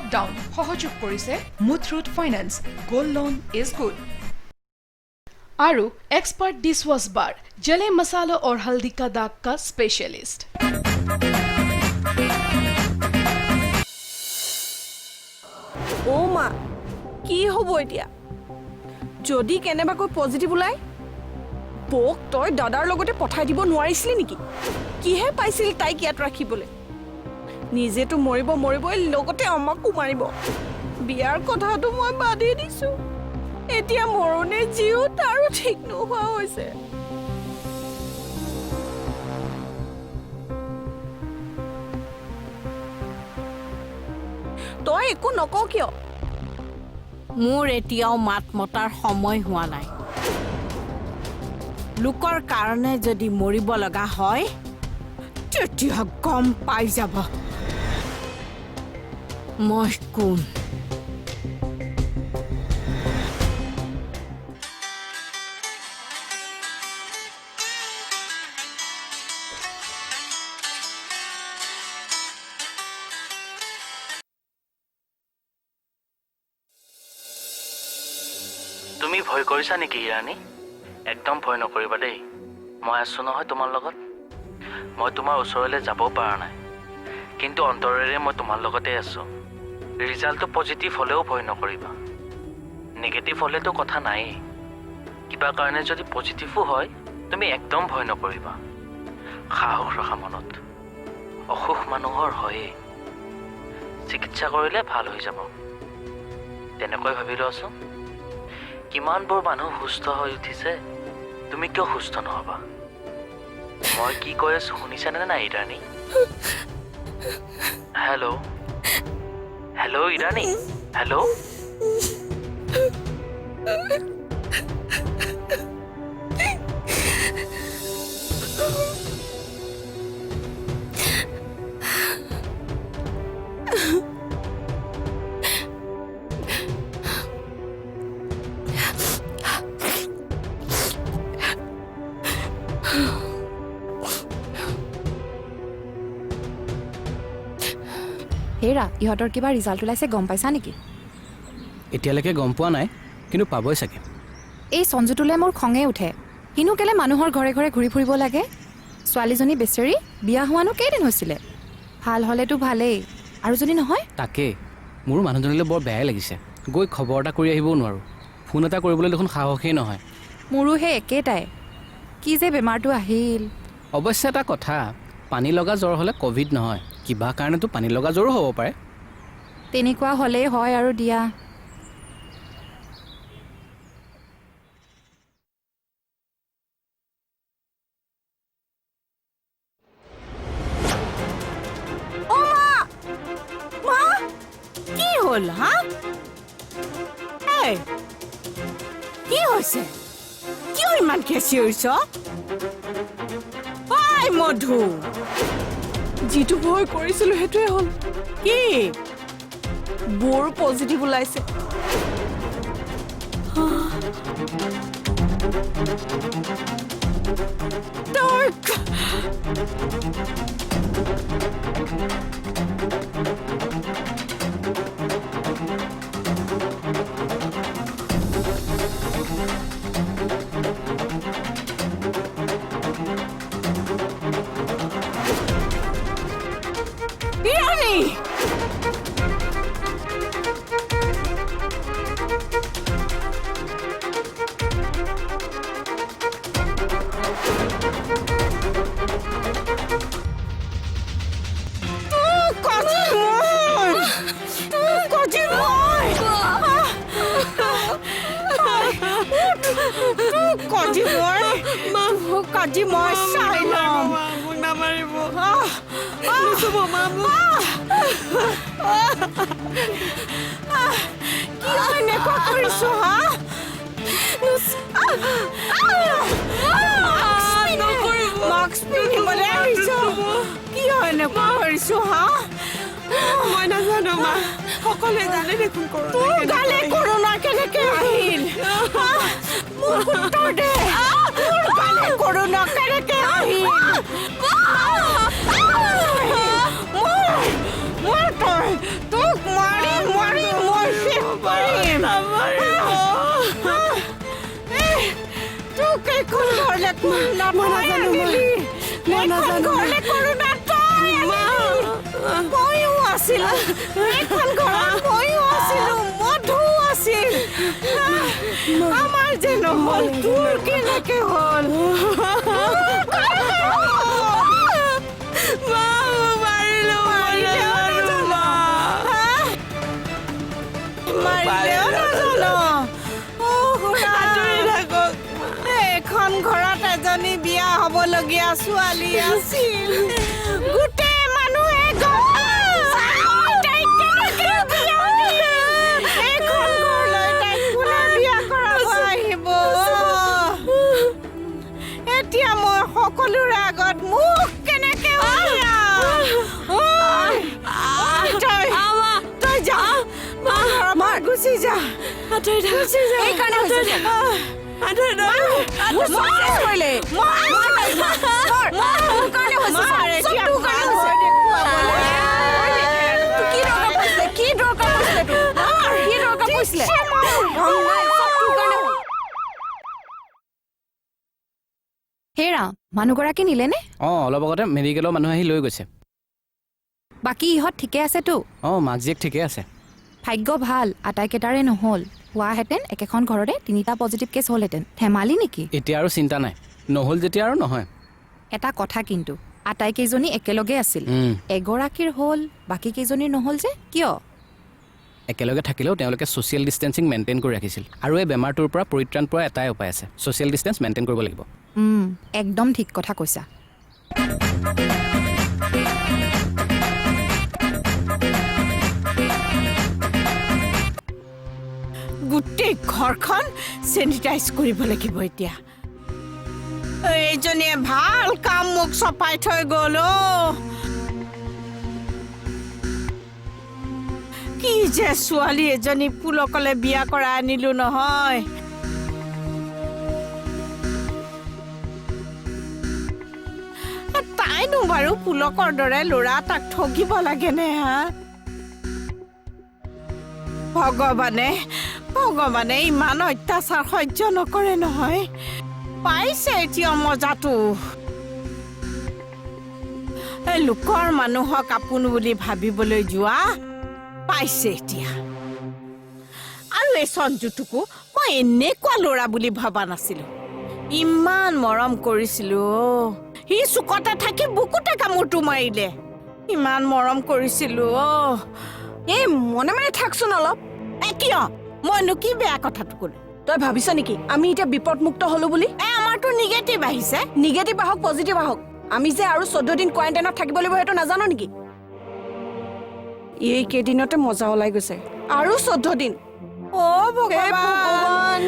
Lockdown সহযোগ কৰিছে Muthoot finance gold loan is good आरु एक्सपर्ट डिशवॉश बार जले मसालों और हल्दी का दाग का स्पेशलिस्ट। ओ मा की हबो एतिया जदि केनेबाको पॉजिटिव उलाय बोक तय दादार लगते पठाई দিব নোৱাৰিছিলি নেকি কিহে পাইছিল তাইক ইয়াত ৰাখিবলে নিজে তো মৰিবই লগতে আমাকো মাৰিব বিয়াৰ কথাটো মই বাদি দিছো এতিয়া মৰণে জিও তাৰো ঠিক নোহোৱা হৈছে তই একো নকও কিয় মোৰ এতিয়াও মাত মতাৰ সময় হোৱা নাই লোকৰ কাৰণে যদি মৰিব লগা হয় তেতিয়া গম পাই যাব মই কোন তুমি ভয় কৰিছা নেকি ইৰাণী একদম ভয় নকৰিবা দেই মই আছো নহয় তোমাৰ লগত মই তোমাৰ ওচৰলৈ যাব পৰা নাই কিন্তু অন্তৰেৰে মই তোমাৰ লগতে আছো ৰিজাল্টটো পজিটিভ হলেও ভয় নকৰিবা নেগেটিভ হলেতো কথা নাই কিবা কাৰণে যদি পজিটিভো হয় তুমি একদম ভয় নকৰিবা সাহস ৰখা মনত অসুখ মানুহৰ হয়ে চিকিৎসা কৰিলে ভাল হৈ যাব তেনেকৈ ভাবি লোৱাচোন কিমানবোৰ মানুহ সুস্থ হৈ উঠিছে তুমি কিয় সুস্থ নহবা মই কি কৈ আছো শুনিছানে নাই Irani hello' hello' Irani hello' হেৰা ইহঁতৰ কিবা ৰিজাল্ট ওলাইছে গম পাইছা নেকি এতিয়ালৈকে গম পোৱা নাই কিন্তু পাবই চাগে এই সঞ্জুটোলে মোৰ খঙে উঠে হিনো কেলে মানুহৰ ঘৰে ঘৰে ঘূৰি ফুৰিব লাগে ছোৱালীজনী বেচেৰি বিয়া হোৱানো কেইদিন হৈছিলে ভাল হলেতো ভালেই আৰু যদি নহয় তাকে মোৰ মানুহজনীলৈ বৰ বেয়াই লাগিছে গৈ খবৰ এটা কৰি আহিবও নোৱাৰো ফোন এটা কৰিবলৈ দেখোন সাহসেই নহয় মোৰো হে একেটাই কি যে বেমাৰটো আহিল অৱশ্যে এটা কথা পানী লগা জ্বৰ হ'লে কোভিড নহয় কিবা কাৰণেতো পানী লগা জ্বৰো হ'ব পাৰে তেনেকুৱা হ'লেই হয় আৰু দিয়া কি হ'ল হা এই কি হৈছে কিয় ইমান খেচি হৈছ ঐ মধু যিটো ভয় কৰিছিলো হেতুৱে হল কি বৰ পজিটিভ ওলাইছে কাজি মই চাই লম মোক নামাৰিব কিয় এনেকুৱা কৰিছো হা মাস্ক পিন্ধিবলৈ আহিছ কিয় এনেকুৱা কৰিছো হা মই নাজানো মা সকলোৱে জানে দেখোন তোৰ গালে কৰোণা কেনেকে আহিল মোৰ উত্তৰ দে তোৰ গালে কৰোণা কেনেকে আহিল তোক মাৰিম কৰোণা তই ময়ো আছিলো এইখন ঘৰত ময়ো আছিলো মধু আছিল আমাৰ যে নহল তোৰ কেনেকে হ'ল এখন ঘৰত এজনী বিয়া হবলগীয়া ছোৱালী আছিল গোটেই মানুহে এখন ঘৰলৈ তাইক কোনে বিয়া কৰাব আহিব এতিয়া মই সকলোৰে আগত মুখ কেনেকে তই যা গুচি যা হেৰা মানুহগৰাকী নিলেনে অঁ অলপ আগতে মেডিকেলৰ মানুহ আহি লৈ গৈছে বাকী ইহঁত ঠিকে আছেতো অঁ মাক জীয়েক ঠিকে আছে ভাগ্য ভাল আটাইকেইটাৰে নহ'ল হোৱাহেঁতেন একেখন ঘৰতে 3টা পজিটিভ কেছ হ'লহেঁতেন ধেমালি নেকি এতিয়া আৰু চিন্তা নাই নহ'ল যেতিয়া আৰু নহয় এটা কথা কিন্তু আটাইকেইজনী একেলগে আছিল এগৰাকীৰ হ'ল বাকী কেইজনীৰ নহ'ল যে কিয় একেলগে থাকিলেও তেওঁলোকে ছ'চিয়েল ডিষ্টেঞ্চিং মেইনটেইন কৰি ৰাখিছিল আৰু এই বেমাৰটোৰ পৰা পৰিত্ৰাণ পোৱাৰ এটাই উপায় আছে ছ'চিয়েল ডিষ্টেঞ্চ মেইনটেইন কৰিব লাগিব একদম ঠিক কথা কৈছা গোটেই ঘৰখন চেনিটাইজ কৰিব লাগিব এতিয়া এইজনীয়ে ভাল কাম মোক চপাই থৈ গ'ল কি যে ছোৱালী এজনী পুলকলে বিয়া কৰা আনিলো নহয় তাইনো বাৰু পুলকৰ দৰে ল'ৰা তাক ঠগিব লাগেনে হা ভগৱানে ইমান অত্যাচাৰ সহ্য নকৰে নহয় পাইছে এতিয়া মজাটো লোকৰ মানুহক আপোন বুলি ভাবিবলৈ যোৱা পাইছে এতিয়া আৰু এই সঞ্জুটোকো মই এনেকুৱা ল'ৰা বুলি ভবা নাছিলো ইমান মৰম কৰিছিলো সি চুকতে থাকি বুকুতে কামোৰটো মাৰিলে ইমান মৰম কৰিছিলো এই মনে মনে থাকচোন অলপ কিয় মইনো কি বেয়া কথাটো ক'লো তই ভাবিছ নেকি আমি এতিয়া বিপদমুক্ত হলো বুলি আমাৰতো নিগেটিভ আহিছে নিগেটিভ আহক পজিটিভ আহক আমি যে আৰু 14 দিন কোৱাৰেণ্টাইনত থাকিব লাগিব সেইটো নাজানো নেকি এই কেইদিনতে মজা ওলাই গৈছে আৰু 14 দিন ভগৱান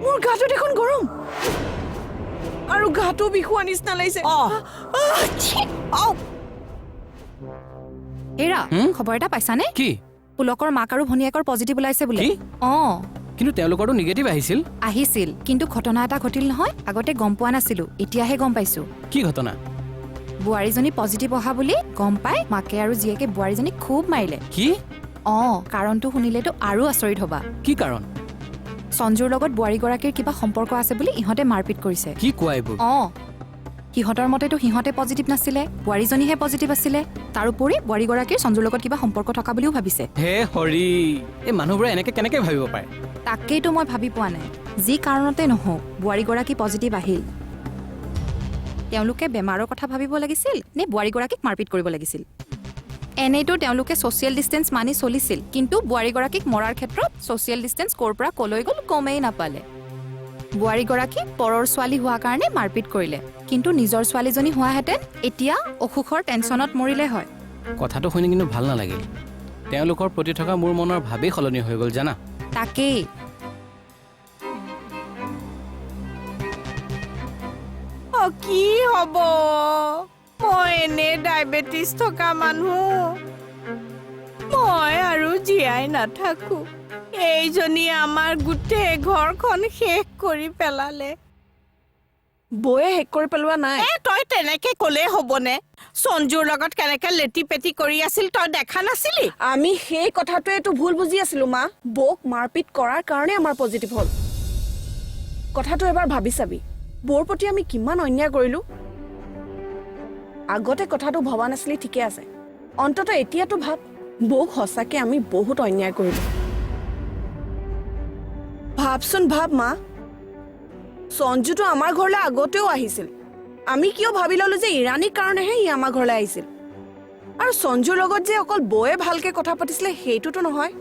মোৰ গাটো দেখোন গৰম আৰু গাটো বিষোৱা নিচিনা লাগিছে হেৰা খবৰ এটা পাইছানে কি পুলকৰ মাক আৰু ভনীয়েকৰ পজিটিভ ওলাইছে বোলে কি? অঁ কিন্তু তেওঁলোকৰতো নিগেটিভ আহিছিল কিন্তু ঘটনা এটা ঘটিল নহয় আগতে গম পোৱা নাছিলো এতিয়াহে গম পাইছো কি ঘটনা বোৱাৰীজনী পজিটিভ অহা বুলি গম পাই মাকে আৰু জীয়েকে বোৱাৰীজনীক খুব মাৰিলে কি কাৰণটো শুনিলেতো আৰু আচৰিত হবা কি কাৰণ সঞ্জুৰ লগত বোৱাৰীগৰাকীৰ কিবা সম্পৰ্ক আছে বুলি ইহঁতে মাৰপিট কৰিছে কি কোৱা এইবোৰ সিহঁতৰ মতেতো সিহঁতে পজিটিভ নাছিলে বোৱাৰীজনীহে পজিটিভ আছিলে তাৰোপৰি বোৱাৰীগৰাকীৰ সঞ্জুৰ লগত কিবা সম্পৰ্ক থকা বুলিও ভাবিছে হে হৰি এই মানুহবোৰে এনেকে কেনেকে ভাবিব পাৰে তাকেইতো মই ভাবি পোৱা নাই যি কাৰণতে নহওক বোৱাৰীগৰাকী পজিটিভ আহিল তেওঁলোকে বেমাৰৰ কথা ভাবিব লাগিছিল নে বোৱাৰীগৰাকীক মাৰপিট কৰিব লাগিছিল এনেইতো তেওঁলোকে ছ'চিয়েল ডিষ্টেঞ্চ মানি চলিছিল কিন্তু বোৱাৰীগৰাকীক মৰাৰ ক্ষেত্ৰত ছ'চিয়েল ডিষ্টেঞ্চ ক'ৰ পৰা ক'লৈ গ'ল গমেই নাপালে বোৱাৰীগৰাকী পৰৰ ছোৱালী হোৱাৰ কাৰণে মাৰপিট কৰিলে কিন্তু নিজৰ ছোৱালীজনী হোৱাহেঁতেন এতিয়া অসুখৰ টেনচনত মৰিলে হয় কথাটো শুনি কিন্তু ভাল নালাগিল তেওঁলোকৰ প্ৰতি থকা মোৰ মনৰ ভাৱেই সলনি হৈ গ'ল জানা তাকেই কি হ'ব মই এনে ডায়েবেটিছ থকা মানুহ মই আৰু জীয়াই নাথাকো এইজনী আমাৰ গোটেই ঘৰখন শেষ কৰি পেলালে বৌয়ে শেষ কৰি পেলোৱা নাই তই তেনেকে ক'লে হ'বনে সঞ্জুৰ লগত কেনেকে লেটি পেটি কৰি আছিল তই দেখা নাছিলি আমি সেই কথাটোৱেতো ভুল বুজি আছিলো মা বৌক মাৰপিট কৰাৰ কাৰণে আমাৰ পজিটিভ হ'ল কথাটো এবাৰ ভাবি চাবি বৌৰ প্ৰতি আমি কিমান অন্যায় কৰিলো আগতে কথাটো ভবা নাছিলি ঠিকে আছে অন্তত এতিয়াতো ভাব বৌক সঁচাকে আমি বহুত অন্যায় কৰিলো ভাবচোন ভাব মা সঞ্জুটো আমাৰ ঘৰলৈ আগতেও আহিছিল আমি কিয় ভাবি ললো যে ইৰাণীৰ কাৰণেহে ই আমাৰ ঘৰলৈ আহিছিল আৰু সঞ্জুৰ লগত যে অকল বৌয়ে ভালকে কথা পাতিছিলে সেইটোতো নহয়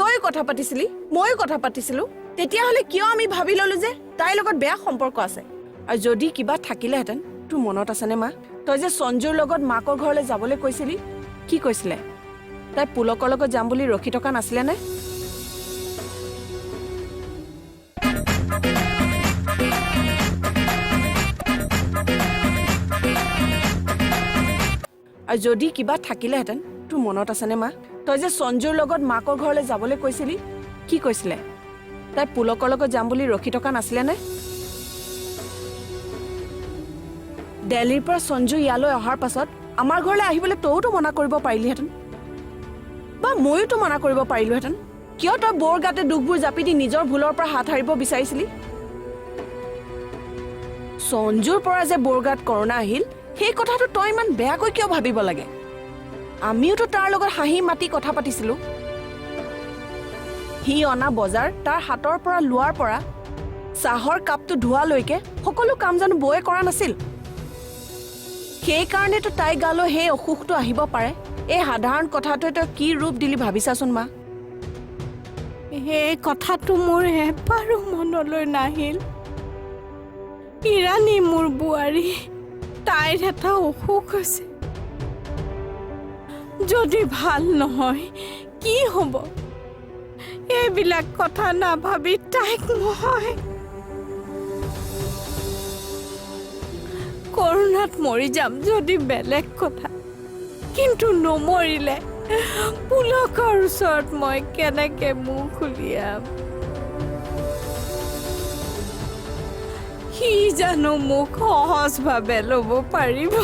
তই কথা পাতিছিলি ময়ো কথা পাতিছিলো তেতিয়াহ'লে কিয় আমি ভাবি ললো যে তাইৰ লগত বেয়া সম্পৰ্ক আছে আৰু যদি কিবা থাকিলেহেঁতেন তোৰ মনত আছেনে মা তই যে সঞ্জুৰ লগত মাকৰ ঘৰলৈ যাবলৈ কৈছিলি কি কৈছিলে তাই পুলকৰ লগত যাম বুলি ৰখি থকা নাছিলে নে আৰু যদি কিবা থাকিলেহেঁতেন তোৰ মনত আছেনে মা তই যে সঞ্জুৰ লগত মাকৰ ঘৰলৈ যাবলৈ কৈছিলি কি কৈছিলে তাই পুলকৰ লগত যাম বুলি ৰখি থকা নাছিলে নে দিল্লীৰ পৰা সঞ্জু ইয়ালৈ অহাৰ পাছত আমাৰ ঘৰলৈ আহিবলৈ তইতো মনা কৰিব পাৰিলিহেঁতেন বা ময়োতো মনা কৰিব পাৰিলোহেঁতেন কিয় তই বৌৰ গাতে দুখবোৰ জাপি দি নিজৰ ভুলৰ পৰা হাত সাৰিব বিচাৰিছিলি সঞ্জুৰ পৰা যে বৌৰ গাত কৰোণা আহিল সেই কথাটো তই ইমান বেয়াকৈ কিয় ভাবিব লাগে আমিওতো তাৰ লগত হাঁহি মাতি কথা পাতিছিলো সি অনা বজাৰ তাৰ হাতৰ পৰা লোৱাৰ পৰা চাহৰ কাপটো ধোৱালৈকে সকলো কাম জানো বৌয়ে কৰা নাছিল সেইকাৰণেতো তাই গালৈ সেই অসুখটো আহিব পাৰে এই সাধাৰণ কথাটোৱে তই কি ৰূপ দিলি ভাবিছাচোন মা সেই কথাটো মোৰ এবাৰো মনলৈ নাহিল ইৰাণী মোৰ বোৱাৰী তাইৰ এটা অসুখ আছে যদি ভাল নহয় কি হ'ব এইবিলাক কথা নাভাবি তাইক মই কৰোণাত মৰি যাম যদি বেলেগ কথা কিন্তু নমৰিলে পুলকৰ ওচৰত মই কেনেকে মুখ উলিয়াম সি জানো মোক সহজভাৱে ল'ব পাৰিব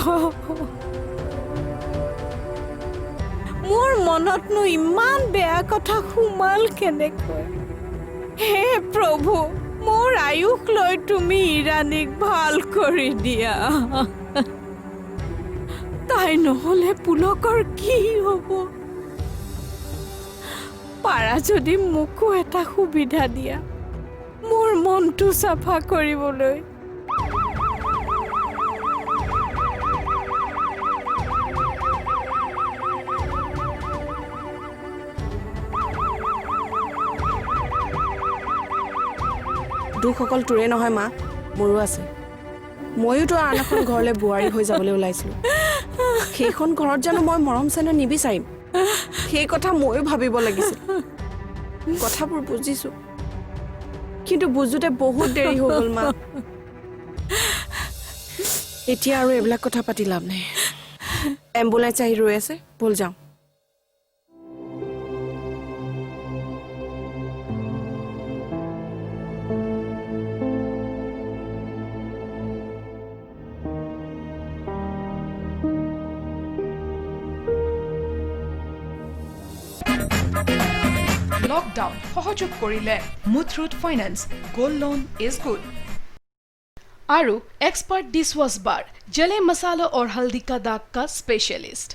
মোৰ মনতনো ইমান বেয়া কথা সোমাল কেনেকৈ হে প্ৰভু মোৰ আয়ুস লৈ তুমি ইৰাণীক ভাল কৰি দিয়া তাই নহ'লে পুলকৰ কি হ'ব পাৰা যদি মোকো এটা সুবিধা দিয়া মোৰ মনটো চাফা কৰিবলৈ দুখ অকল তোৰে নহয় মা মোৰো আছে ময়োতো আন এখন ঘৰলৈ বোৱাৰী হৈ যাবলৈ ওলাইছিলো সেইখন ঘৰত জানো মই মৰম চেনেহ নিবিচাৰিম সেই কথা ময়ো ভাবিব লাগিছিল কথাবোৰ বুজিছো কিন্তু বুজোতে বহুত দেৰি হৈ গ'ল মা এতিয়া আৰু এইবিলাক কথা পাতি লাভ নাই এম্বুলেন্স আহি ৰৈ আছে বল যাওঁ লকডাউন সহযোগ কৰিলে Muthoot finance gold loan is good আৰু एक्सपर्ट डिशवॉश बार जले मसालों और हल्दी का दाग का स्पेशलिस्ट।